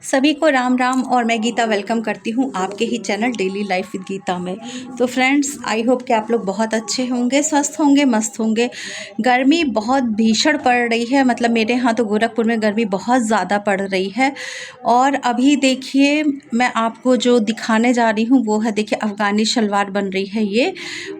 सभी को राम राम। और मैं गीता वेलकम करती हूँ आपके ही channel daily life with Geeta में। तो फ्रेंड्स, आई होप कि आप लोग बहुत अच्छे होंगे, स्वस्थ होंगे, मस्त होंगे। गर्मी बहुत भीषण पड़ रही है, मतलब मेरे यहाँ तो गोरखपुर में गर्मी बहुत ज़्यादा पड़ रही है। और अभी देखिए, मैं आपको जो दिखाने जा रही हूँ वो है, देखिए अफ़गानी शलवार बन रही है ये।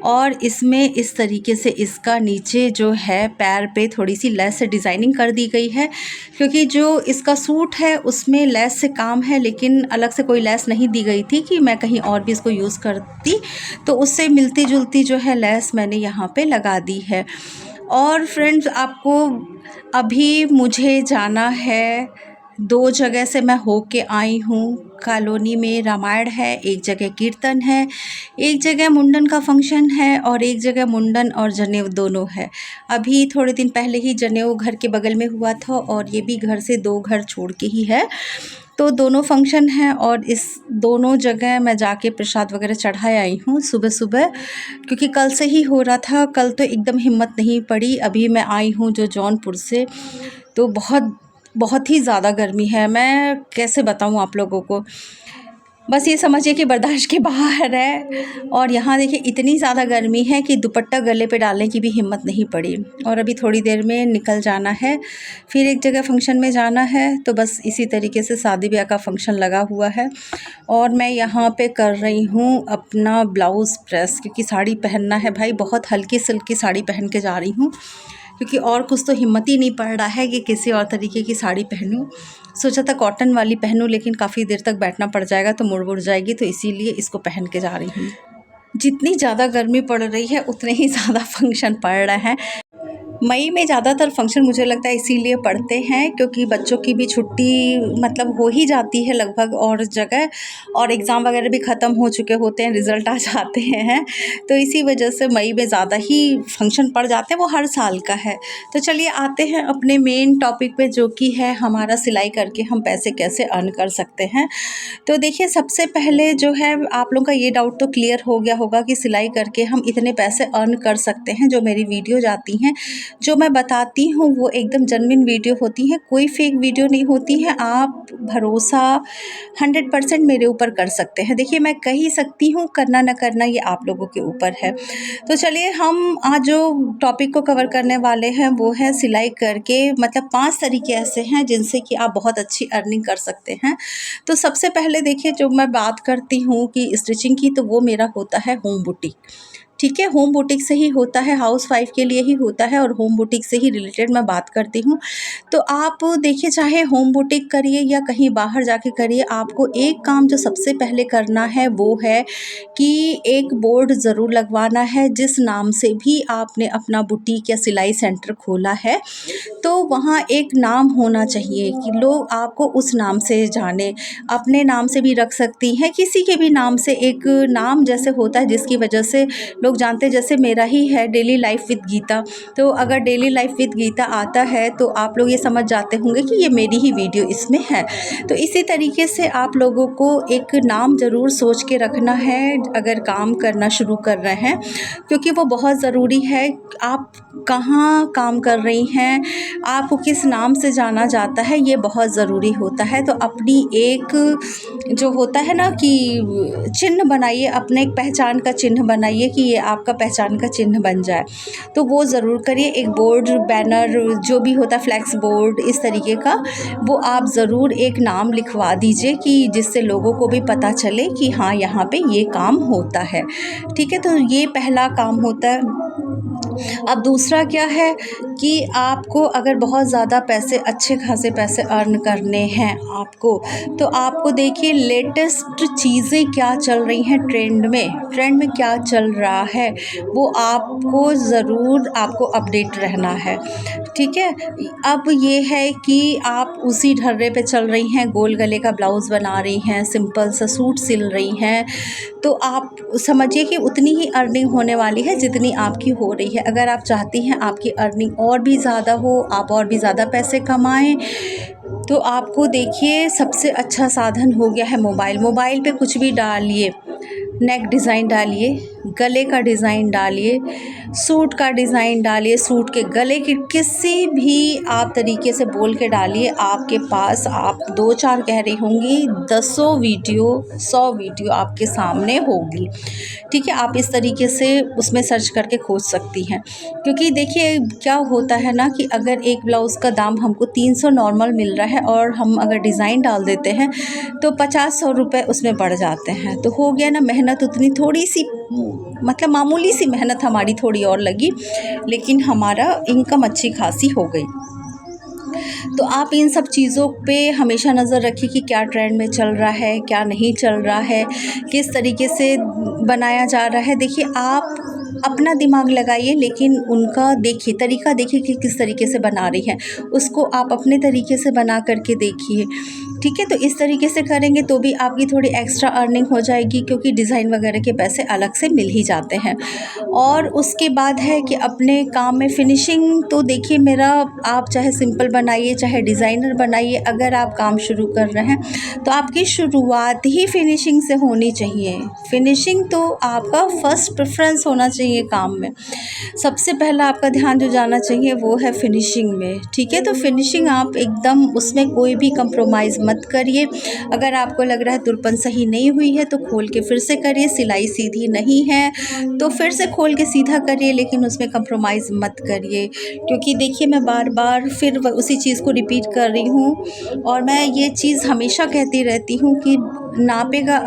और इसमें इस तरीके से इसका नीचे जो है पैर पे थोड़ी सी लेस से डिज़ाइनिंग कर दी गई है, क्योंकि जो इसका सूट है उसमें लेस से काम है, लेकिन अलग से कोई लेस नहीं दी गई थी कि मैं कहीं और भी इसको यूज़ करती, तो उससे मिलती जुलती जो है लेस मैंने यहाँ पे लगा दी है। और फ्रेंड्स, आपको अभी मुझे जाना है, 2 जगह से मैं होके आई हूँ। कॉलोनी में रामायण है, एक जगह कीर्तन है, एक जगह मुंडन का फंक्शन है, और एक जगह मुंडन और जनेऊ दोनों है। अभी थोड़े दिन पहले ही जनेऊ घर के बगल में हुआ था, और ये भी घर से 2 घर छोड़ के ही है, तो दोनों फंक्शन हैं। और इस दोनों जगह मैं जाके प्रसाद वगैरह चढ़ाए आई हूँ सुबह सुबह, क्योंकि कल से ही हो रहा था। कल तो एकदम हिम्मत नहीं पड़ी। अभी मैं आई हूँ जो जौनपुर से, तो बहुत ही ज़्यादा गर्मी है। मैं कैसे बताऊँ आप लोगों को, बस ये समझिए कि बर्दाश्त के बाहर है। और यहाँ देखिए इतनी ज़्यादा गर्मी है कि दुपट्टा गले पे डालने की भी हिम्मत नहीं पड़ी। और अभी थोड़ी देर में निकल जाना है, फिर एक जगह फंक्शन में जाना है। तो बस इसी तरीके से शादी ब्याह का फंक्शन लगा हुआ है। और मैं यहाँ पे कर रही हूँ अपना ब्लाउज़ प्रेस, क्योंकि साड़ी पहनना है भाई। बहुत हल्की सिल्की साड़ी पहन के जा रही हूँ, क्योंकि और कुछ तो हिम्मत ही नहीं पड़ रहा है कि किसी और तरीके की साड़ी पहनूं। सोचा था कॉटन वाली पहनूं, लेकिन काफ़ी देर तक बैठना पड़ जाएगा तो मुड़ जाएगी, तो इसीलिए इसको पहन के जा रही हूँ। जितनी ज़्यादा गर्मी पड़ रही है उतने ही ज़्यादा फंक्शन पड़ रहे हैं। मई में ज़्यादातर फंक्शन मुझे लगता है इसीलिए पड़ते हैं, क्योंकि बच्चों की भी छुट्टी मतलब हो ही जाती है लगभग और जगह, और एग्ज़ाम वगैरह भी ख़त्म हो चुके होते हैं, रिज़ल्ट आ जाते हैं, तो इसी वजह से मई में ज़्यादा ही फंक्शन पड़ जाते हैं। वो हर साल का है। तो चलिए आते हैं अपने मेन टॉपिक पे, जो कि है हमारा सिलाई करके हम पैसे कैसे अर्न कर सकते हैं। तो देखिए, सबसे पहले जो है, आप लोगों का ये डाउट तो क्लियर हो गया होगा कि सिलाई करके हम इतने पैसे अर्न कर सकते हैं। जो मेरी वीडियो जाती हैं, जो मैं बताती हूँ, वो एकदम जेन्युइन वीडियो होती है, कोई फेक वीडियो नहीं होती है। आप भरोसा 100% मेरे ऊपर कर सकते हैं। देखिए, मैं कह ही सकती हूँ, करना ना करना ये आप लोगों के ऊपर है। तो चलिए, हम आज जो टॉपिक को कवर करने वाले हैं वो है सिलाई करके, मतलब 5 तरीके ऐसे हैं जिनसे कि आप बहुत अच्छी अर्निंग कर सकते हैं। तो सबसे पहले देखिए, जो मैं बात करती हूँ कि स्टिचिंग की, तो वो मेरा होता है होम बुटीक। ठीक है, होम बुटीक से ही होता है, हाउस वाइफ के लिए ही होता है, और होम बुटीक से ही रिलेटेड मैं बात करती हूँ। तो आप देखिए, चाहे होम बुटीक करिए या कहीं बाहर जाके करिए, आपको एक काम जो सबसे पहले करना है वो है कि एक बोर्ड ज़रूर लगवाना है। जिस नाम से भी आपने अपना बुटीक या सिलाई सेंटर खोला है, तो वहाँ एक नाम होना चाहिए कि लोग आपको उस नाम से जाने। अपने नाम से भी रख सकती हैं, किसी के भी नाम से, एक नाम जैसे होता है जिसकी वजह से लोग जानते हैं। जैसे मेरा ही है डेली लाइफ विद गीता, तो अगर डेली लाइफ विद गीता आता है तो आप लोग ये समझ जाते होंगे कि ये मेरी ही वीडियो इसमें है। तो इसी तरीके से आप लोगों को एक नाम ज़रूर सोच के रखना है अगर काम करना शुरू कर रहे हैं, क्योंकि वो बहुत ज़रूरी है। आप कहाँ काम कर रही हैं, आपको किस नाम से जाना जाता है, ये बहुत ज़रूरी होता है। तो अपनी एक जो होता है ना कि चिन्ह बनाइए, अपने एक पहचान का चिन्ह बनाइए कि ये आपका पहचान का चिन्ह बन जाए। तो वो ज़रूर करिए। एक बोर्ड, बैनर जो भी होता है, फ्लैक्स बोर्ड इस तरीके का, वो आप ज़रूर एक नाम लिखवा दीजिए कि जिससे लोगों को भी पता चले कि हाँ, यहाँ पे ये काम होता है। ठीक है, तो ये पहला काम होता है। अब दूसरा क्या है कि आपको अगर बहुत ज़्यादा पैसे, अच्छे खासे पैसे अर्न करने हैं आपको, तो आपको देखिए लेटेस्ट चीज़ें क्या चल रही हैं, ट्रेंड में क्या चल रहा है, वो आपको ज़रूर आपको अपडेट रहना है। ठीक है, अब ये है कि आप उसी ढर्रे पे चल रही हैं, गोल गले का ब्लाउज़ बना रही हैं, सिंपल सा सूट सिल रही हैं, तो आप समझिए कि उतनी ही अर्निंग होने वाली है जितनी आपकी हो रही है। अगर आप चाहती हैं आपकी अर्निंग और भी ज़्यादा हो, आप और भी ज़्यादा पैसे कमाएं, तो आपको देखिए सबसे अच्छा साधन हो गया है मोबाइल पे कुछ भी डालिए, नेक डिज़ाइन डालिए, गले का डिज़ाइन डालिए, सूट का डिज़ाइन डालिए, सूट के गले की किसी भी आप तरीके से बोल के डालिए। आपके पास आप 2-4 कह रही होंगी, 10 वीडियो 100 वीडियो आपके सामने होगी। ठीक है, आप इस तरीके से उसमें सर्च करके खोज सकती हैं। क्योंकि देखिए क्या होता है ना कि अगर एक ब्लाउज़ का दाम हमको 300 नॉर्मल मिल रहा है और हम अगर डिज़ाइन डाल देते हैं तो 50-100 रुपये उसमें बढ़ जाते हैं। तो हो गया ना, मेहनत उतनी थोड़ी सी, मतलब मामूली सी मेहनत हमारी थोड़ी और लगी, लेकिन हमारा इनकम अच्छी खासी हो गई। तो आप इन सब चीज़ों पे हमेशा नज़र रखिए कि क्या ट्रेंड में चल रहा है, क्या नहीं चल रहा है, किस तरीके से बनाया जा रहा है। देखिए आप अपना दिमाग लगाइए, लेकिन उनका देखिए, तरीका देखिए कि किस तरीके से बना रही हैं, उसको आप अपने तरीके से बना करके देखिए। ठीक है, तो इस तरीके से करेंगे तो भी आपकी थोड़ी एक्स्ट्रा अर्निंग हो जाएगी, क्योंकि डिज़ाइन वगैरह के पैसे अलग से मिल ही जाते हैं। और उसके बाद है कि अपने काम में फिनिशिंग, तो देखिए मेरा, आप चाहे सिंपल बनाइए चाहे डिज़ाइनर बनाइए, अगर आप काम शुरू कर रहे हैं तो आपकी शुरुआत ही फिनिशिंग से होनी चाहिए। फिनिशिंग तो आपका फर्स्ट प्रेफरेंस होना चाहिए काम में। सबसे पहला आपका ध्यान जो जाना चाहिए वो है फिनिशिंग में। ठीक है, तो फिनिशिंग आप एकदम उसमें कोई भी कंप्रोमाइज़ मत करिए। अगर आपको लग रहा है तुरपन सही नहीं हुई है तो खोल के फिर से करिए, सिलाई सीधी नहीं है तो फिर से खोल के सीधा करिए, लेकिन उसमें कंप्रोमाइज़ मत करिए। क्योंकि देखिए मैं बार बार फिर उसी चीज़ को रिपीट कर रही हूँ, और मैं ये चीज़ हमेशा कहती रहती हूँ कि नापेगा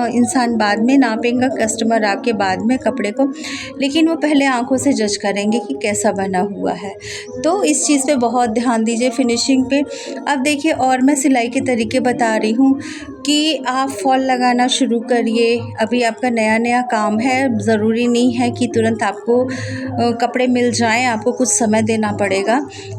इंसान बाद में, नापेगा कस्टमर आपके बाद में कपड़े को, लेकिन वो पहले आंखों से जज करेंगे कि कैसा बना हुआ है। तो इस चीज़ पे बहुत ध्यान दीजिए, फिनिशिंग पे। अब देखिए और मैं सिलाई के तरीके बता रही हूँ कि आप फॉल लगाना शुरू करिए। अभी आपका नया नया काम है, ज़रूरी नहीं है कि तुरंत आपको कपड़े मिल जाएं, आपको कुछ समय देना पड़ेगा।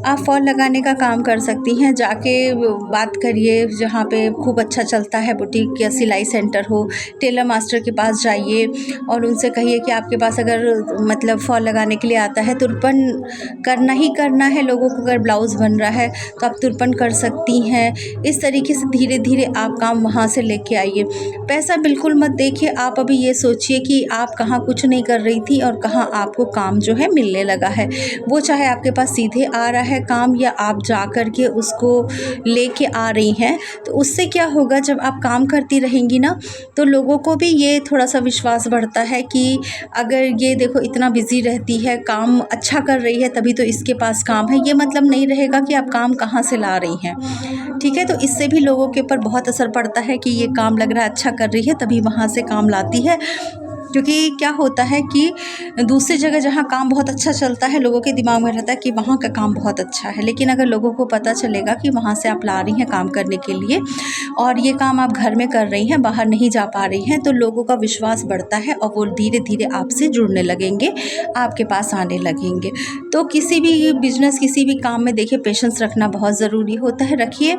आप फॉल लगाने का काम कर सकती हैं, जाके बात करिए जहाँ पे खूब अच्छा चलता है बुटीक या सिलाई सेंटर हो, टेलर मास्टर के पास जाइए और उनसे कहिए कि आपके पास अगर मतलब फॉल लगाने के लिए आता है, तुरपन करना ही करना है लोगों को, अगर ब्लाउज़ बन रहा है तो आप तुरपन कर सकती हैं। इस तरीके से धीरे धीरे आप काम वहाँ से लेके आइए। पैसा बिल्कुल मत देखिए, आप अभी ये सोचिए कि आप कहाँ कुछ नहीं कर रही थी और कहाँ आपको काम जो है मिलने लगा है। वो चाहे आपके पास सीधे आ रहा है काम या आप जा कर के उसको लेके आ रही हैं, तो उससे क्या होगा, जब आप काम करती रहेंगी ना तो लोगों को भी ये थोड़ा सा विश्वास बढ़ता है कि अगर ये देखो इतना बिज़ी रहती है, काम अच्छा कर रही है, तभी तो इसके पास काम है। ये मतलब नहीं रहेगा कि आप काम कहाँ से ला रही हैं। ठीक है, तो इससे भी लोगों के ऊपर बहुत असर पड़ता है कि ये काम लग रहा है अच्छा कर रही है, तभी वहाँ से काम लाती है। क्योंकि क्या होता है कि दूसरी जगह जहाँ काम बहुत अच्छा चलता है, लोगों के दिमाग में रहता है कि वहाँ का काम बहुत अच्छा है, लेकिन अगर लोगों को पता चलेगा कि वहाँ से आप ला रही हैं काम करने के लिए और ये काम आप घर में कर रही हैं, बाहर नहीं जा पा रही हैं, तो लोगों का विश्वास बढ़ता है और वो धीरे धीरे आपसे जुड़ने लगेंगे, आपके पास आने लगेंगे। तो किसी भी बिजनेस, किसी भी काम में देखिए पेशेंस रखना बहुत ज़रूरी होता है, रखिए।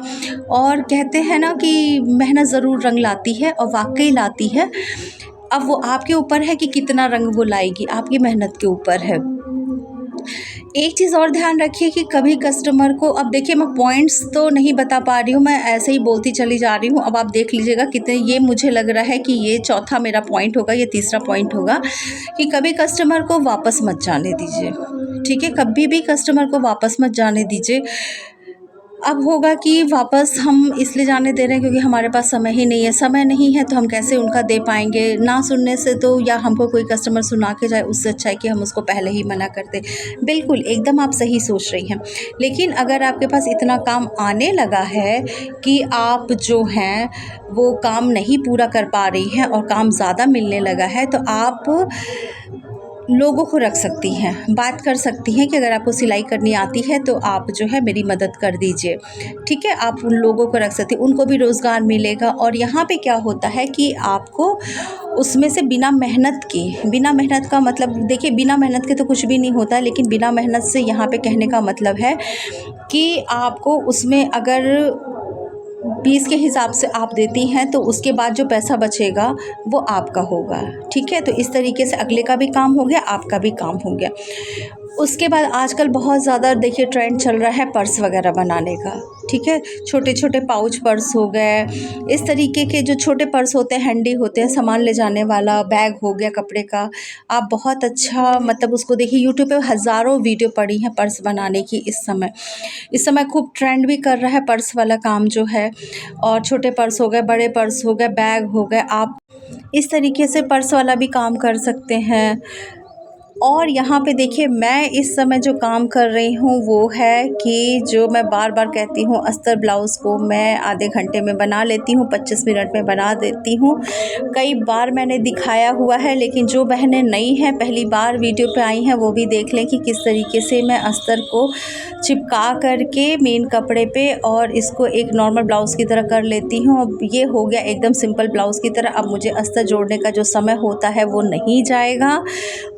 और कहते हैं ना कि मेहनत ज़रूर रंग लाती है, और वाकई लाती है। अब वो आपके ऊपर है कि कितना रंग वो लाएगी, आपकी मेहनत के ऊपर है। एक चीज़ और ध्यान रखिए कि कभी कस्टमर को, अब देखिए मैं पॉइंट्स तो नहीं बता पा रही हूँ, मैं ऐसे ही बोलती चली जा रही हूँ। अब आप देख लीजिएगा कितने, ये मुझे लग रहा है कि ये चौथा मेरा पॉइंट होगा, ये तीसरा पॉइंट होगा कि कभी कस्टमर को वापस मत जाने दीजिए। ठीक है, कभी भी कस्टमर को वापस मत जाने दीजिए। अब होगा कि वापस हम इसलिए जाने दे रहे हैं क्योंकि हमारे पास समय ही नहीं है। समय नहीं है तो हम कैसे उनका दे पाएंगे। ना सुनने से तो, या हमको कोई कस्टमर सुना के जाए, उससे अच्छा है कि हम उसको पहले ही मना कर दें। बिल्कुल एकदम आप सही सोच रही हैं। लेकिन अगर आपके पास इतना काम आने लगा है कि आप जो हैं वो काम नहीं पूरा कर पा रही हैं और काम ज़्यादा मिलने लगा है, तो आप लोगों को रख सकती हैं, बात कर सकती हैं कि अगर आपको सिलाई करनी आती है तो आप जो है मेरी मदद कर दीजिए। ठीक है, आप उन लोगों को रख सकती हैं, उनको भी रोज़गार मिलेगा। और यहाँ पे क्या होता है कि आपको उसमें से बिना मेहनत के, बिना मेहनत का मतलब देखिए, बिना मेहनत के तो कुछ भी नहीं होता, लेकिन बिना मेहनत से यहाँ पे कहने का मतलब है कि आपको उसमें अगर 20 के हिसाब से आप देती हैं तो उसके बाद जो पैसा बचेगा वो आपका होगा। ठीक है, तो इस तरीके से अगले का भी काम हो गया, आपका भी काम हो गया। उसके बाद आजकल बहुत ज़्यादा देखिए ट्रेंड चल रहा है पर्स वगैरह बनाने का, ठीक है। छोटे छोटे पाउच पर्स हो गए, इस तरीके के जो छोटे पर्स होते हैं, हैंडी होते हैं, सामान ले जाने वाला बैग हो गया कपड़े का। आप बहुत अच्छा मतलब उसको देखिए, यूट्यूब पे हज़ारों वीडियो पड़ी हैं पर्स बनाने की। इस समय खूब ट्रेंड भी कर रहा है पर्स वाला काम जो है। और छोटे पर्स हो गए, बड़े पर्स हो गए, बैग हो गए, आप इस तरीके से पर्स वाला भी काम कर सकते हैं। और यहाँ पे देखिए मैं इस समय जो काम कर रही हूँ वो है कि जो मैं बार बार कहती हूँ, अस्तर ब्लाउज़ को मैं आधे घंटे में बना लेती हूँ, 25 मिनट में बना देती हूँ। कई बार मैंने दिखाया हुआ है, लेकिन जो बहनें नई हैं, पहली बार वीडियो पे आई हैं, वो भी देख लें कि किस तरीके से मैं अस्तर को चिपका करके मेन कपड़े पे और इसको एक नॉर्मल ब्लाउज़ की तरह कर लेती हूँ। अब ये हो गया एकदम सिंपल ब्लाउज़ की तरह। अब मुझे अस्तर जोड़ने का जो समय होता है वो नहीं जाएगा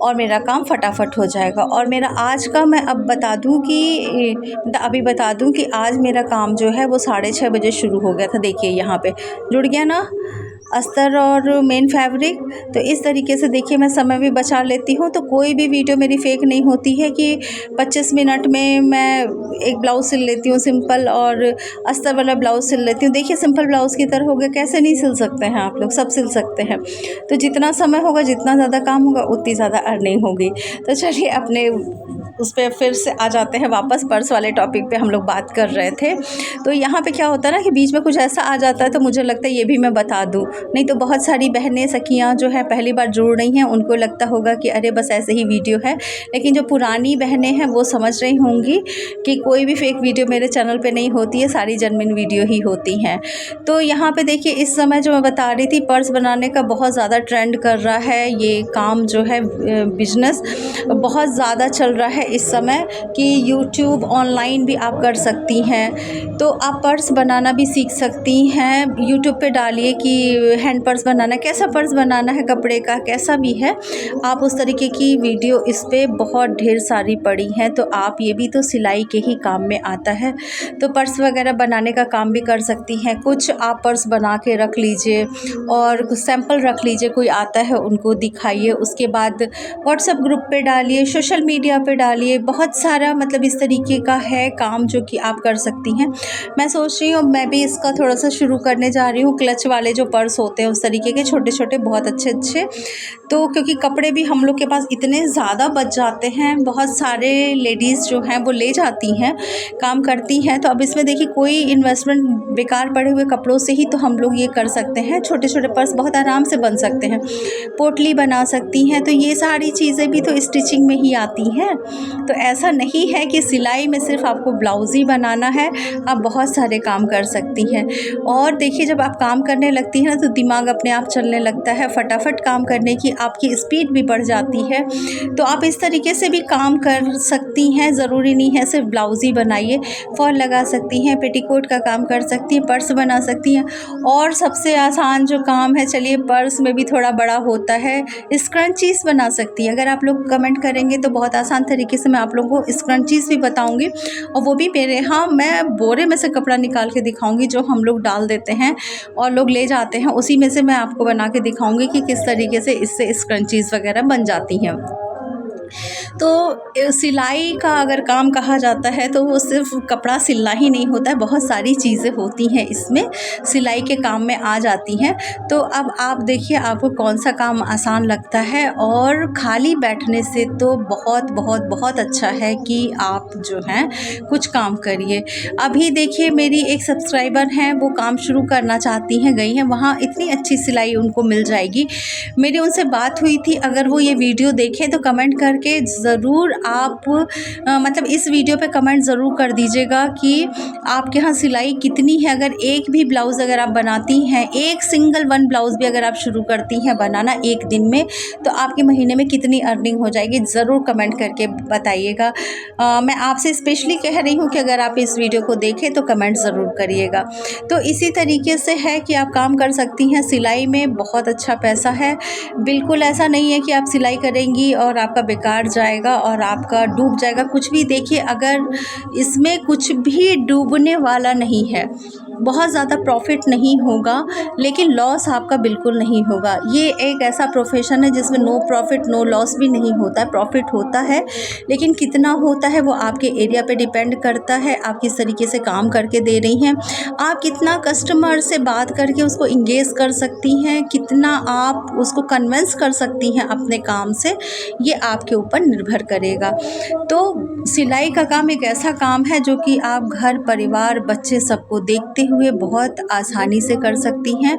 और मेरा काम फटाफट हो जाएगा। और मेरा आज का मैं अब बता दूं कि अभी बता दूं कि आज मेरा काम जो है वो 6:30 बजे शुरू हो गया था। देखिए यहाँ पे जुड़ गया ना अस्तर और मेन फैब्रिक। तो इस तरीके से देखिए मैं समय भी बचा लेती हूँ। तो कोई भी वीडियो मेरी फेक नहीं होती है कि 25 मिनट में मैं एक ब्लाउज़ सिल लेती हूँ सिंपल और अस्तर वाला ब्लाउज़ सिल लेती हूँ। देखिए सिंपल ब्लाउज़ की तरह हो गया, कैसे नहीं सिल सकते हैं आप लोग, सब सिल सकते हैं। तो जितना समय होगा, जितना ज़्यादा काम होगा, उतनी ज़्यादा अर्निंग होगी। तो चलिए अपने उस पर फिर से आ जाते हैं वापस, पर्स वाले टॉपिक पे हम लोग बात कर रहे थे। तो यहाँ पे क्या होता है ना कि बीच में कुछ ऐसा आ जाता है तो मुझे लगता है ये भी मैं बता दूँ, नहीं तो बहुत सारी बहनें सखियाँ जो हैं पहली बार जुड़ रही हैं, उनको लगता होगा कि अरे बस ऐसे ही वीडियो है। लेकिन जो पुरानी बहनें हैं वो समझ रही होंगी कि कोई भी फेक वीडियो मेरे चैनल पे नहीं होती है, सारी जेन्युइन वीडियो ही होती हैं। तो यहाँ पे देखिए इस समय जो मैं बता रही थी, पर्स बनाने का बहुत ज़्यादा ट्रेंड कर रहा है। ये काम जो है बिजनेस बहुत ज़्यादा चल रहा है इस समय कि यूट्यूब ऑनलाइन भी आप कर सकती हैं। तो आप पर्स बनाना भी सीख सकती हैं। यूट्यूब पे डालिए कि हैंड पर्स बनाना, कैसा पर्स बनाना है, कपड़े का कैसा भी है, आप उस तरीके की वीडियो इस पे बहुत ढेर सारी पड़ी हैं। तो आप ये भी तो सिलाई के ही काम में आता है, तो पर्स वगैरह बनाने का काम भी कर सकती हैं। कुछ आप पर्स बना के रख लीजिए और कुछ सैंपल रख लीजिए, कोई आता है उनको दिखाइए। उसके बाद व्हाट्सएप ग्रुप पे डालिए, सोशल मीडिया पे डालिए, बहुत सारा मतलब इस तरीके का है काम जो कि आप कर सकती हैं। मैं सोच रही हूँ मैं भी इसका थोड़ा सा शुरू करने जा रही हूँ। क्लच वाले जो पर्स होते हैं उस तरीके के छोटे छोटे, बहुत अच्छे अच्छे। तो क्योंकि कपड़े भी हम लोग के पास इतने ज़्यादा बच जाते हैं, बहुत सारे लेडीज़ जो हैं वो ले जाती हैं, काम करती हैं। तो अब इसमें देखिए कोई इन्वेस्टमेंट, बेकार पड़े हुए कपड़ों से ही तो हम लोग ये कर सकते हैं। छोटे छोटे पर्स बहुत आराम से बन सकते हैं, पोटली बना सकती हैं। तो ये सारी चीज़ें भी तो स्टिचिंग में ही आती हैं। तो ऐसा नहीं है कि सिलाई में सिर्फ आपको ब्लाउज़ ही बनाना है, आप बहुत सारे काम कर सकती हैं। और देखिए जब आप काम करने लगती हैं ना तो दिमाग अपने आप चलने लगता है, फटाफट काम करने की आपकी स्पीड भी बढ़ जाती है। तो आप इस तरीके से भी काम कर सकती हैं, ज़रूरी नहीं है सिर्फ ब्लाउज़ ही बनाइए। फॉल लगा सकती हैं, पेटीकोट का काम कर सकती हैं, पर्स बना सकती हैं। और सबसे आसान जो काम है, चलिए पर्स में भी थोड़ा बड़ा होता है, स्क्रंचीज़ बना सकती हैं। अगर आप लोग कमेंट करेंगे तो बहुत आसान तरीके से मैं आप लोगों को स्क्रंचीज़ भी बताऊंगी। और वो भी मेरे यहाँ मैं बोरे में से कपड़ा निकाल के दिखाऊंगी, जो हम लोग डाल देते हैं और लोग ले जाते हैं, उसी में से मैं आपको बना के दिखाऊंगी कि किस तरीके से इससे स्क्रंचीज़ वगैरह बन जाती हैं। तो सिलाई का अगर काम कहा जाता है तो वो सिर्फ कपड़ा सिलना ही नहीं होता है, बहुत सारी चीज़ें होती हैं इसमें, सिलाई के काम में आ जाती हैं। तो अब आप देखिए आपको कौन सा काम आसान लगता है। और खाली बैठने से तो बहुत बहुत बहुत अच्छा है कि आप जो हैं कुछ काम करिए। अभी देखिए मेरी एक सब्सक्राइबर हैं, वो काम शुरू करना चाहती हैं, गई हैं वहाँ, इतनी अच्छी सिलाई उनको मिल जाएगी। मेरी उनसे बात हुई थी, अगर वो ये वीडियो देखें तो कमेंट करके ज़रूर आप मतलब इस वीडियो पे कमेंट ज़रूर कर दीजिएगा कि आपके यहाँ सिलाई कितनी है। अगर एक भी ब्लाउज़ अगर आप बनाती हैं, एक सिंगल वन ब्लाउज़ भी अगर आप शुरू करती हैं बनाना एक दिन में, तो आपके महीने में कितनी अर्निंग हो जाएगी, ज़रूर कमेंट करके बताइएगा। मैं आपसे स्पेशली कह रही हूँ कि अगर आप इस वीडियो को देखें तो कमेंट ज़रूर करिएगा। तो इसी तरीके से है कि आप काम कर सकती हैं, सिलाई में बहुत अच्छा पैसा है। बिल्कुल ऐसा नहीं है कि आप सिलाई करेंगी और आपका बेकार जाएगा और आपका डूब जाएगा, कुछ भी। देखिए अगर इसमें कुछ भी डूबने वाला नहीं है, बहुत ज़्यादा प्रॉफिट नहीं होगा, लेकिन लॉस आपका बिल्कुल नहीं होगा। ये एक ऐसा प्रोफेशन है जिसमें नो प्रॉफिट नो लॉस भी नहीं होता है, प्रॉफिट होता है, लेकिन कितना होता है वो आपके एरिया पे डिपेंड करता है। आप किस तरीके से काम करके दे रही हैं, आप कितना कस्टमर से बात करके उसको इंगेज कर सकती हैं, कितना आप उसको कन्विंस कर सकती हैं अपने काम से, ये आपके ऊपर निर्भर करेगा। तो सिलाई का काम एक ऐसा काम है जो कि आप घर परिवार बच्चे सबको देखते हुए बहुत आसानी से कर सकती हैं।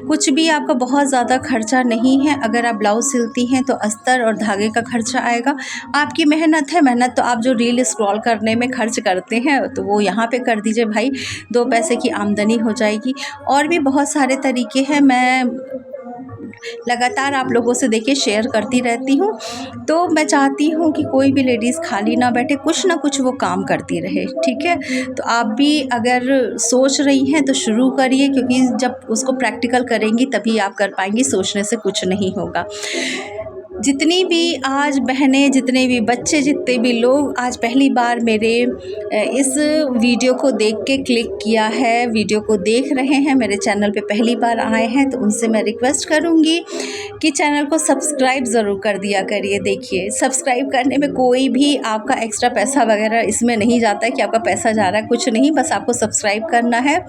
कुछ भी आपका बहुत ज़्यादा खर्चा नहीं है। अगर आप ब्लाउज़ सिलती हैं तो अस्तर और धागे का खर्चा आएगा, आपकी मेहनत है, मेहनत तो आप जो रील स्क्रॉल करने में खर्च करते हैं तो वो यहाँ पे कर दीजिए भाई, 2 पैसे की आमदनी हो जाएगी। और भी बहुत सारे तरीके हैं, मैं लगातार आप लोगों से देखिए शेयर करती रहती हूँ। तो मैं चाहती हूँ कि कोई भी लेडीज़ खाली ना बैठे, कुछ ना कुछ वो काम करती रहे, ठीक है। तो आप भी अगर सोच रही हैं तो शुरू करिए, क्योंकि जब उसको प्रैक्टिकल करेंगी तभी आप कर पाएंगी, सोचने से कुछ नहीं होगा। जितनी भी आज बहनें, जितने भी बच्चे, जितने भी लोग आज पहली बार मेरे इस वीडियो को देख के क्लिक किया है, वीडियो को देख रहे हैं, मेरे चैनल पे पहली बार आए हैं, तो उनसे मैं रिक्वेस्ट करूँगी कि चैनल को सब्सक्राइब ज़रूर कर दिया करिए। देखिए, सब्सक्राइब करने में कोई भी आपका एक्स्ट्रा पैसा वगैरह इसमें नहीं जाता है कि आपका पैसा जा रहा है, कुछ नहीं, बस आपको सब्सक्राइब करना है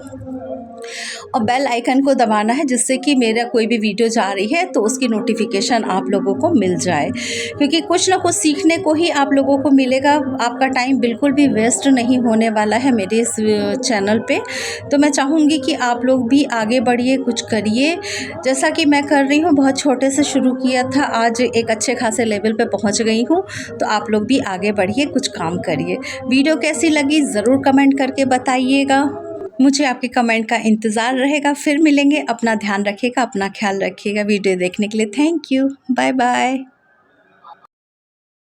और बेल आइकन को दबाना है, जिससे कि मेरा कोई भी वीडियो जा रही है तो उसकी नोटिफिकेशन आप लोगों को मिल जाए, क्योंकि कुछ ना कुछ सीखने को ही आप लोगों को मिलेगा। आपका टाइम बिल्कुल भी वेस्ट नहीं होने वाला है मेरे इस चैनल पे। तो मैं चाहूँगी कि आप लोग भी आगे बढ़िए, कुछ करिए, जैसा कि मैं कर रही हूँ। बहुत छोटे से शुरू किया था, आज एक अच्छे खासे लेवल पे पहुँच गई हूँ। तो आप लोग भी आगे बढ़िए, कुछ काम करिए। वीडियो कैसी लगी ज़रूर कमेंट करके बताइएगा, मुझे आपके कमेंट का इंतज़ार रहेगा। फिर मिलेंगे, अपना ध्यान रखिएगा, अपना ख्याल रखिएगा। वीडियो देखने के लिए थैंक यू, बाय बाय।